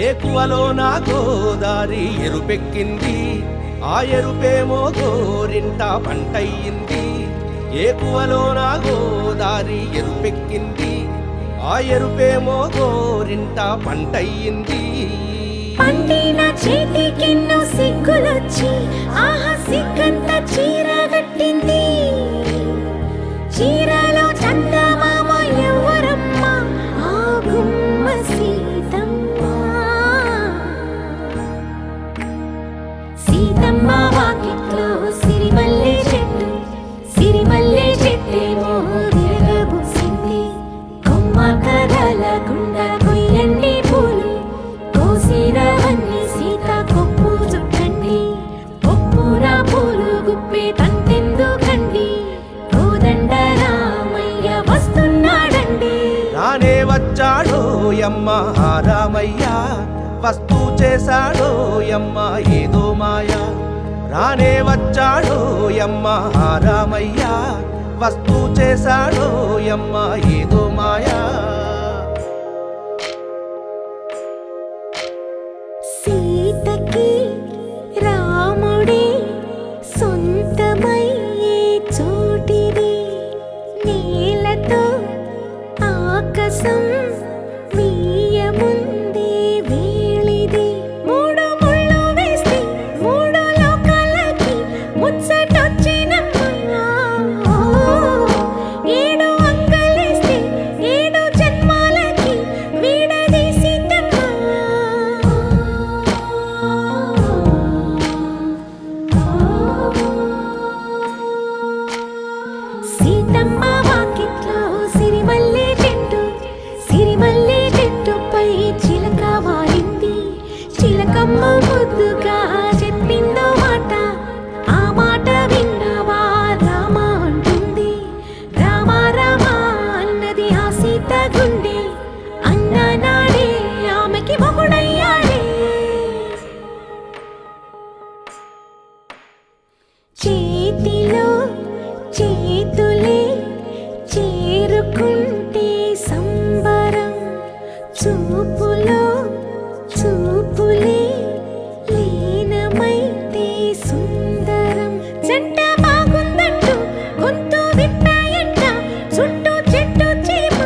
ఏకువలో నా గోదారి ఎరుపెక్కింది, ఆ ఎరుపేమో గోరింట పంటయ్యింది. ఏకువలో నా గోదారి ఎరుపెక్కింది, ఆ ఎరుపేమో గోరింట పంటయ్యింది. పండిన చేతికెన్నో సిగ్గులొచ్చి ఆహా సిగ్గంత చీరగట్టింది. చీరలో చందమామ ఎవరమ్మ, ఆ గుమ్మ సీతమ్మ. సీతమ్మ వాకిట్లో సిరిమల్లె చెట్టు, సిరిమల్లె చెట్టేమో విరగబూసింది. కొమ్మ కదలకుండా కొయ్యండి పూలు, కోసిరవన్నీ సీత కొప్పు చుట్టండి. కొప్పున పూలు గుప్పే తంతెందుకండి, కోదండ రామయ్య వస్తున్నాడండి. రానే వచ్చాడో యమ్మ రామయ్య, వస్తూ చేశాడో యమ్మ ఏదో మాయా. రానే వచ్చాడో యమ్మ రామయ్య, వస్తూ చేశాడో యమ్మ ఏదో మాయా. సీతకి రాముడే సొంతమయ్యే చోటిది, నేలతో ఆకాశం వీయముందే వేళిది. మూడు ముళ్ళు వేస్తే మూడు లోకాలకి ముచ్చటొచ్చినమ్మా. ఏడు అంగలేస్తే ఏడు జన్మాలకి వీడదీసిందమ్మా. సీతమ్మ వాకిట్లో సిరిమల్లె చెట్టు, సిరిమల్లె చెట్టుపై చిలక వాలింది. చిలకమ్మ ముద్దుగా చెప్పిందో మాట, ఆ మాట విన్నవా రామ అంటుంది. రామ రామ అన్నది ఆ సీత గుండె, అన్న నాడే ఆమెకి మొగుడయ్యాడే. చేతిలో చేతులే చేరుకుంటే సంబరం, చూపులో చూపులే లీనమైతే సుందరం. జంట బాగుందంటూ గొంతు విప్పాయంట చుట్టూ చెట్టు చీమ.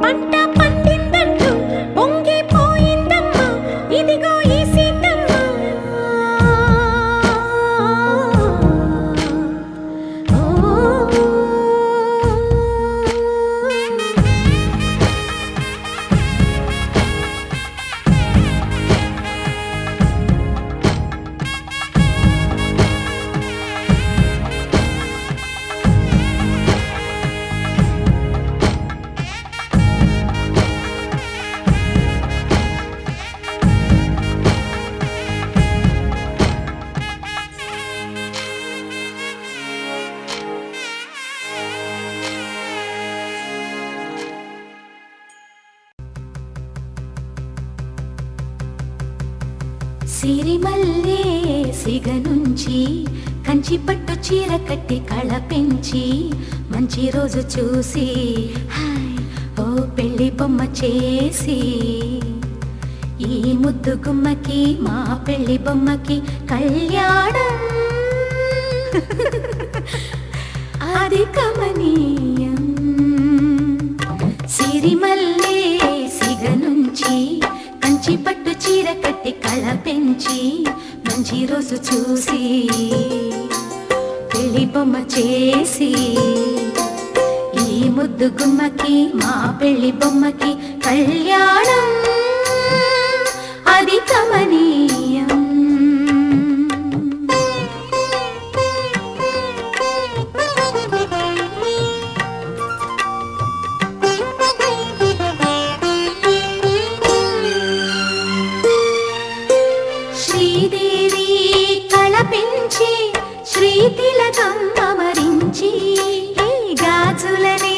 పంట పండిందంటూ పొంగిపోయిందమ్మా, ఇదిగో ఈ సీతమ్మ. సిరిమల్లే సిగ నుంచి కంచి పట్టు చీర కట్టి కళ పెంచి, మంచి రోజు చూసి హాయ్ ఓ పెళ్లి బొమ్మ చేసి. ఈ ముద్దు గుమ్మకి మా పెళ్లి బొమ్మకి కళ్యాణం అది కమనీయం. సిరిమల్లే సిగ నుంచి కంచి పట్టు చీర కట్టి కళ పెంచి, మంచి రోజు చూసి పెళ్లి బొమ్మ చేసి. ఈ ముద్దు గుమ్మకి మా పెళ్లి బొమ్మకి కళ్యాణం అది కమనీయం. శ్రీదేవి కళ పెంచి శ్రీతిలకం అమరించి, గాజులనే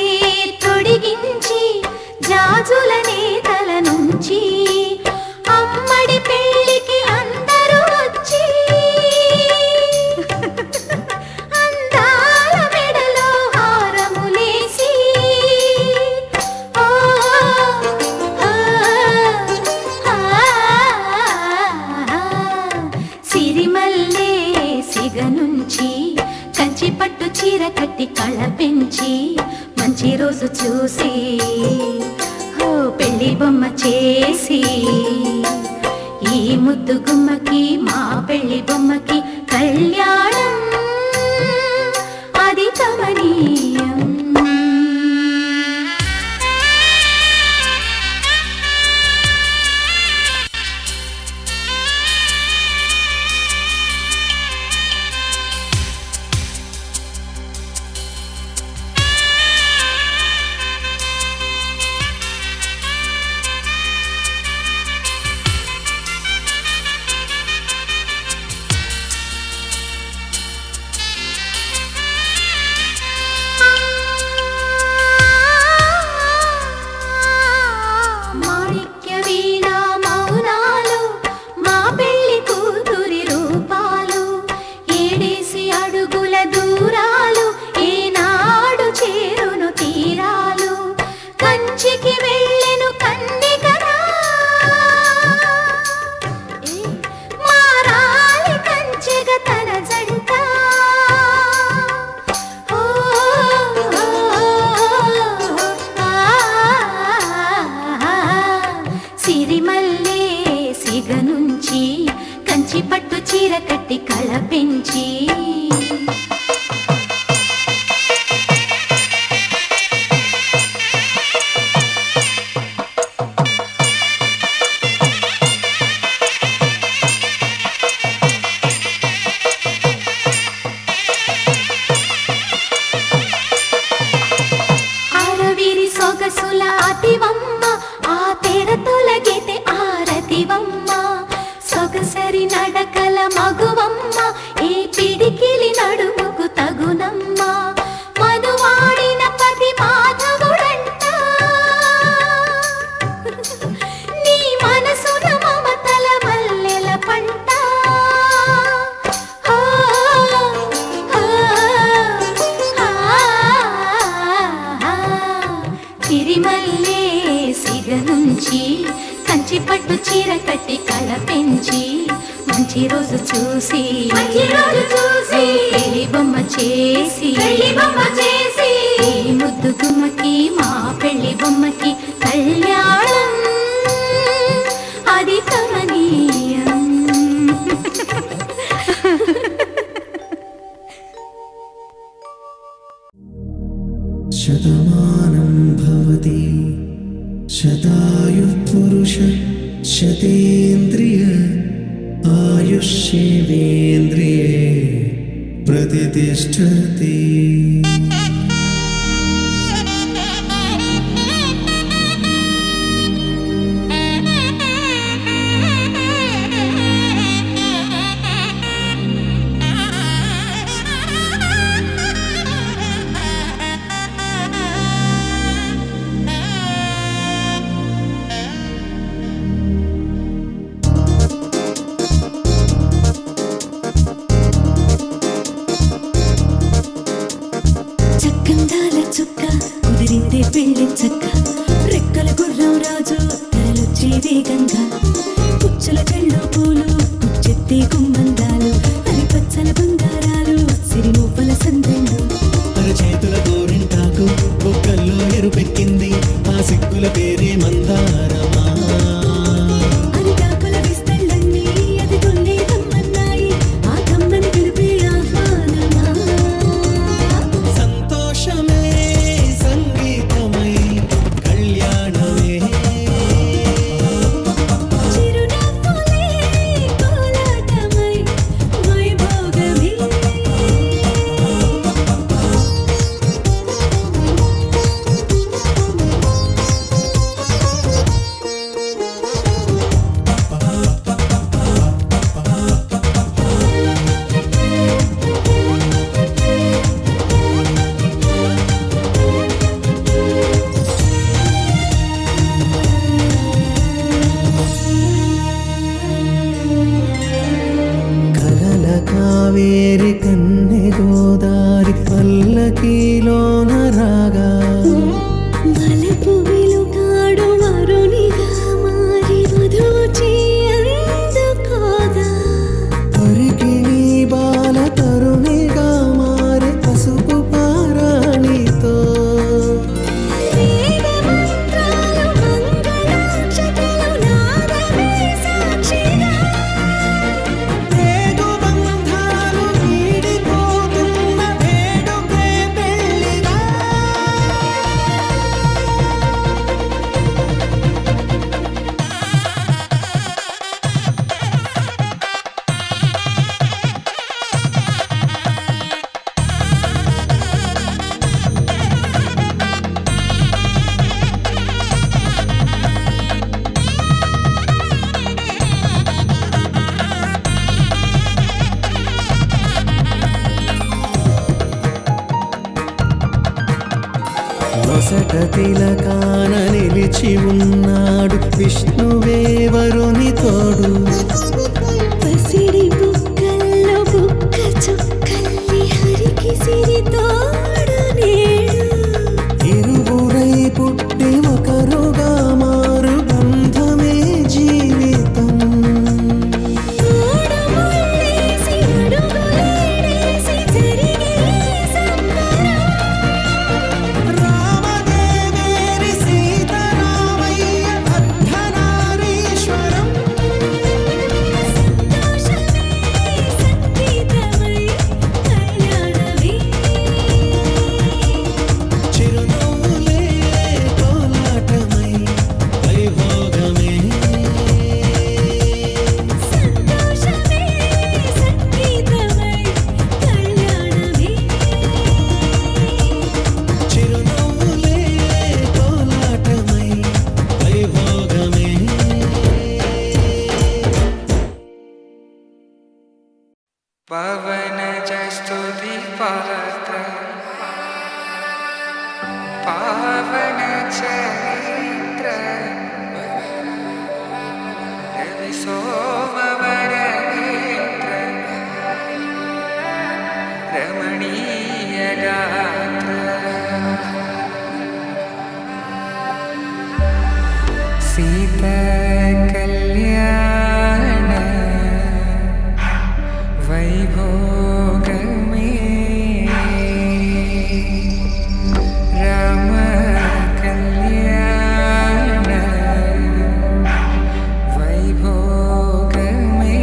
తొడిగించి జాజులనే తల నుంచి, అమ్మడి పెళ్ళికి అందరూ వచ్చి అందాల మెడలో హారములేసి. ఓ కట్టి కళ పెంచి మంచి రోజు చూసి ఓ పెళ్లి బొమ్మ చేసి ఈ ముద్దు గుమ్మకి మా పెళ్లి బొమ్మకి కళ్యాణం అది కమనీయం. కంచి పట్టు చీర కట్టి కళ పెంచి ఆరవిరి సొగసుల అతివమ్మ ఆ తెర తొలగితే ఆరతివమ్మ సొగసరి నడకల మగువమ్మ ఈ పిడికిలి నడుముకు తగునమ్మ మనువాడిన పతి మాధవుడంట నీ మనసున మమతల మల్లెల పంట తిరిమల్లే సిగ నుంచి కంచి పట్టు చీర కట్టి కళ పెంచి మంచి రోజు చూసి పెళ్లి బొమ్మ చేసి ముద్దు గుమ్మకి మా పెళ్లి బొమ్మకి కళ్యాణం అది కమనీయం. శతమానం భవతి శతాయుః పురుష శతేంద్రియ ఆయుష్యేంద్రియే ప్రతిష్టతి. చక్కందాల చుక్క కుదిరిందే పెళ్లి చక్క రెక్కల గుర్రం రాజు తరలొచ్చే వేగంగా పుచ్చల చెళ్ళు పూలు పుచ్చెత్తే గుమ్మందాలు అరి పచ్చల బంగారాలు సిరి మువ్వల సందెళ్ళు అరచేతుల గోరింటాకు బొక్కల్లో ఎరుపెక్కింది ఆ సిగ్గుల పేరే మందారమా. అరిటాకుల విస్తళ్ళన్నీ అది కొన్నే కమ్మన్నాయి ఆ కమ్మని పిలిపే ఆహ్వానమా. సంతోషమే సంగీతమై కళ్యాణమే చిరునవ్వులే కోలాటమై వైభోగమే. కలల కావేరి కన్నె గోదారి పల్లకీలోన రాగా వలపు వెలుగాడు వరునిగా మారి వధూచి అందుకోగా పరికిణి బాల తరుణిగా మారి పసుపు నొసట తిలకాన నిలిచి ఉన్నాడు విష్ణువే వరుని తోడు. పసిడి బుక్కల్లో బుక్క చుక్కల్లి హరికి సిరి తోడు నేడు. ఇరువురై పుట్టి ఒకరుగా మారు బంధమే జీవితం. ఓడముళ్ళేసి అడుగులేసి జరిగే సంబరం. రామదేవేరి సీతారామయ్య అర్ధనారీశ్వరం. సంతోషమే సంగీతమై కళ్యాణమే. చిరునవ్వులే కోలాటమై వైభోగమే. సంతోషమే సంగీతమై కళ్యాణమే. చిరునవ్వులే కోలాటమై వైభోగమే. పవన జస్తుతి పాత్ర పావన చరిత్ర రవి సోమవర నేత్ర రమణీయ గాత్ర సీత కళ్యాణ వైభోగమే రామ కళ్యాణ వైభోగమే.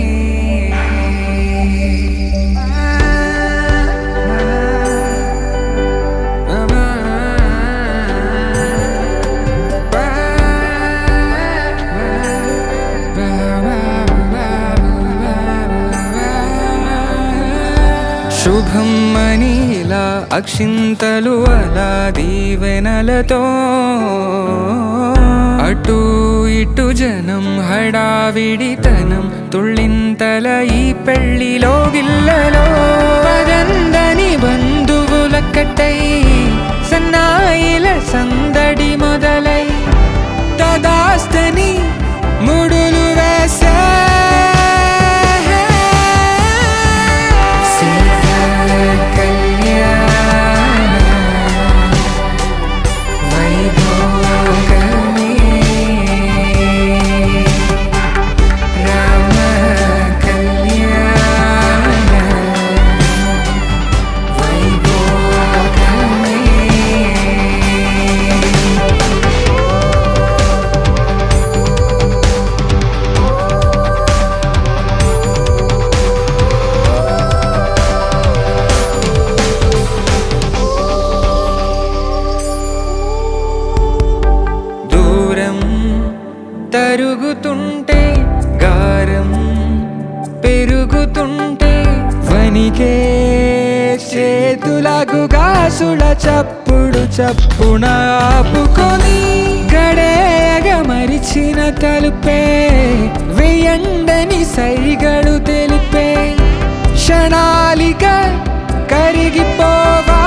శుభం మనీలా అక్షింతలు అలా దీవెనలతో అటు ఇటు జనం హడావిడితనం తుళ్ళింతల ఈ పెళ్లిలో గిల్లలో పదందని బంధువులక్కటై సన్నాయిల సందడి మొదలై తదాస్తని ముడులు వేసే తరుగుతుంటే గారం పెరుగుతుంటే వనికే చేతులకు గాసుల చప్పుడు చప్పున ఆపుకొని గడేగ మరిచిన తలుపే వెయ్యండని సైగడు తెలిపే క్షణాలిక కరిగిపోవా